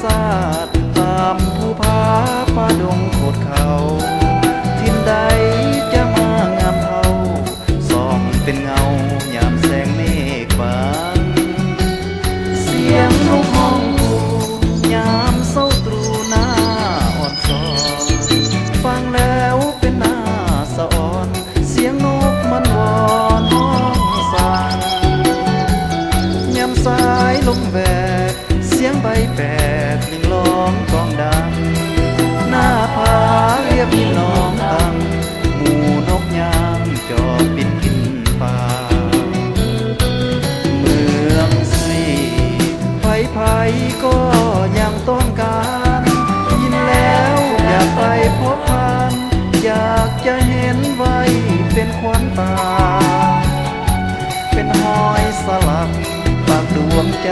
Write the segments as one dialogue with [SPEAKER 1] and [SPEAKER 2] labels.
[SPEAKER 1] ศาสตร์ตามภูผาป่าดงโขดเขาทินใดจะมางามเท่าส่องเป็นเงายามแสงเมฆบางเสียงนกห้องคู่ยามเศร้าตรู่หน้าอ่อนซ้อนฟังแล้วเป็นหน้าสะอ่อนเสียงนกมันวอนห้องสั่งยามสายลมแวกเสียงใบแปดลิงร้องกองดังหน้าผาเรียบมีน้องตังหมู่นกยางจอบินกินป่าเมืองสีไผก็ยังต้องการยินแล้วอยากไปพบผ่านอยากจะเห็นไว้เป็นขวัญตาเป็นหอยสลักปากดวงใจ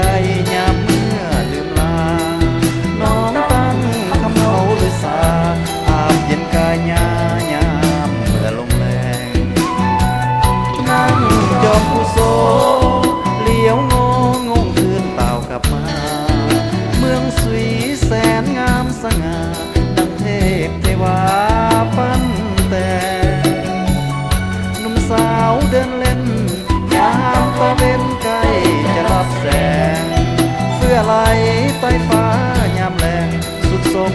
[SPEAKER 1] ยามเมื่อลืมลาน้องตั้งคำเขาหรือสาภาพเย็นกายยามเมื่อลงแรงนั่งยอมผู้โซเลี้ยวงงคืนเต่ากลับมาเมืองสวีแสนงามสง่าดังเทพเทวาปั้นแต่หนุ่มสาวเดินเล่นยามตะเวนใกล้จะรับแสงเสื้อไหลใต้ฟ้ายามแรงสุดสม